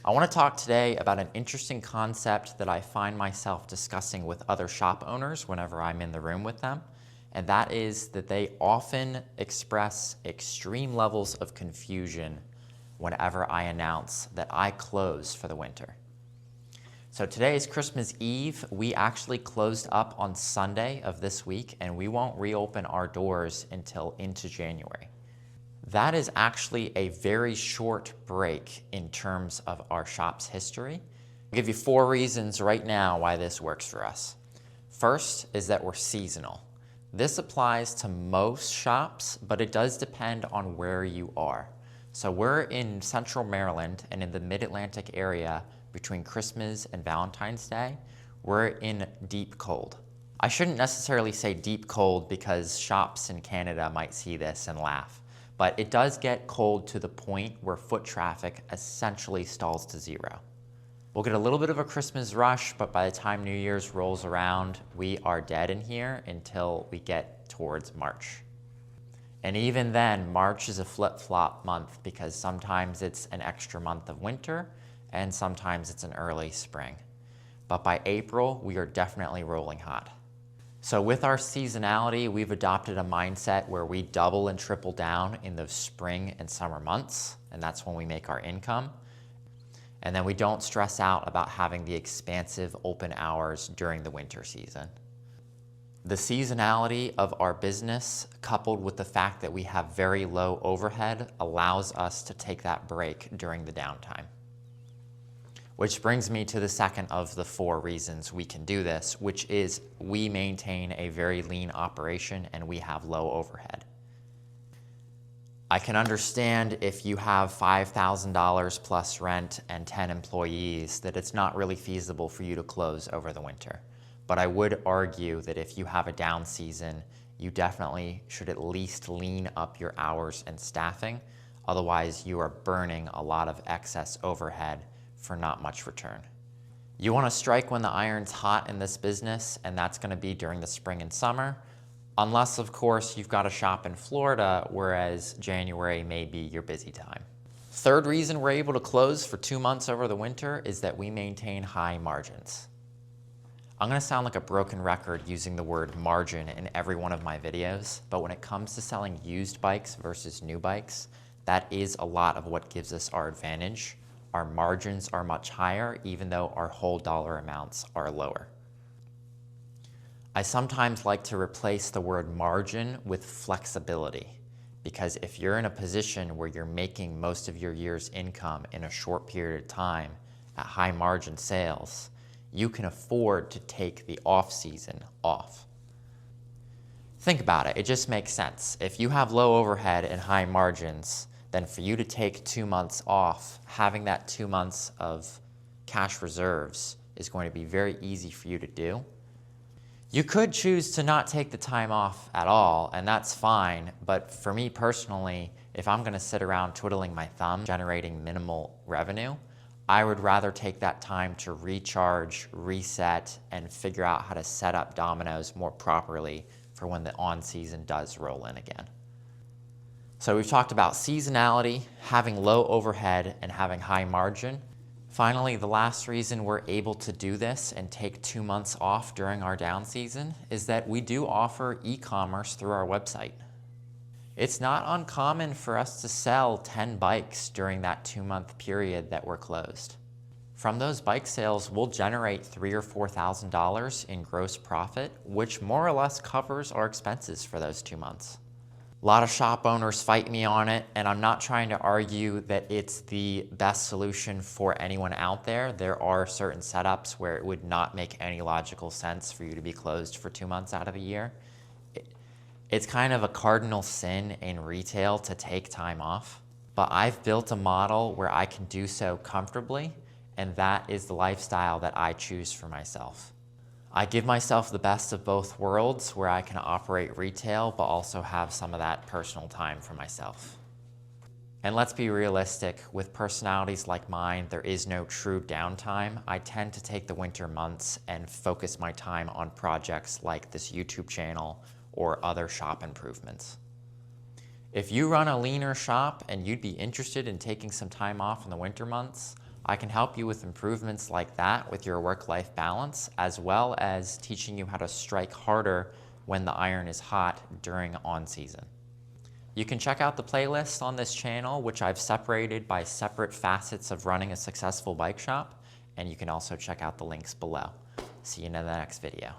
I want to talk today about an interesting concept that I find myself discussing with other shop owners whenever I'm in the room with them, and that is that they often express extreme levels of confusion whenever I announce that I close for the winter. So today is Christmas Eve. We actually closed up on Sunday of this week, and we won't reopen our doors until into January. That is actually a very short break in terms of our shop's history. I'll give you 4 reasons right now why this works for us. First is that we're seasonal. This applies to most shops, but it does depend on where you are. So we're in Central Maryland and in the Mid-Atlantic area between Christmas and Valentine's Day. We're in deep cold. I shouldn't necessarily say deep cold because shops in Canada might see this and laugh. But it does get cold to the point where foot traffic essentially stalls to zero. We'll get a little bit of a Christmas rush, but by the time New Year's rolls around, we are dead in here until we get towards March. And even then, March is a flip-flop month because sometimes it's an extra month of winter and sometimes it's an early spring. But by April, we are definitely rolling hot. So with our seasonality, we've adopted a mindset where we double and triple down in the spring and summer months, and that's when we make our income. And then we don't stress out about having the expansive open hours during the winter season. The seasonality of our business, coupled with the fact that we have very low overhead, allows us to take that break during the downtime. Which brings me to the second of the 4 reasons we can do this, which is we maintain a very lean operation and we have low overhead. I can understand if you have $5,000 plus rent and 10 employees that it's not really feasible for you to close over the winter. But I would argue that if you have a down season, you definitely should at least lean up your hours and staffing. Otherwise, you are burning a lot of excess overhead for not much return. You want to strike when the iron's hot in this business, and that's going to be during the spring and summer, unless of course you've got a shop in Florida, whereas January may be your busy time. Third reason we're able to close for 2 months over the winter is that we maintain high margins. I'm going to sound like a broken record using the word margin in every one of my videos, but when it comes to selling used bikes versus new bikes, that is a lot of what gives us our advantage. Our margins are much higher, even though our whole dollar amounts are lower. I sometimes like to replace the word margin with flexibility, because if you're in a position where you're making most of your year's income in a short period of time at high margin sales, you can afford to take the off season off. Think about it, it just makes sense. If you have low overhead and high margins, then for you to take 2 months off, having that 2 months of cash reserves is going to be very easy for you to do. You could choose to not take the time off at all, and that's fine, but for me personally, if I'm gonna sit around twiddling my thumb, generating minimal revenue, I would rather take that time to recharge, reset, and figure out how to set up Domino's more properly for when the on-season does roll in again. So we've talked about seasonality, having low overhead, and having high margin. Finally, the last reason we're able to do this and take 2 months off during our down season is that we do offer e-commerce through our website. It's not uncommon for us to sell 10 bikes during that 2-month period that we're closed. From those bike sales, we'll generate $3,000 or $4,000 in gross profit, which more or less covers our expenses for those 2 months. A lot of shop owners fight me on it, and I'm not trying to argue that it's the best solution for anyone out there. There are certain setups where it would not make any logical sense for you to be closed for 2 months out of the year. It's kind of a cardinal sin in retail to take time off, but I've built a model where I can do so comfortably, and that is the lifestyle that I choose for myself. I give myself the best of both worlds where I can operate retail but also have some of that personal time for myself. And let's be realistic, with personalities like mine, there is no true downtime. I tend to take the winter months and focus my time on projects like this YouTube channel or other shop improvements. If you run a leaner shop and you'd be interested in taking some time off in the winter months, I can help you with improvements like that with your work-life balance, as well as teaching you how to strike harder when the iron is hot during on-season. You can check out the playlist on this channel, which I've separated by separate facets of running a successful bike shop, and you can also check out the links below. See you in the next video.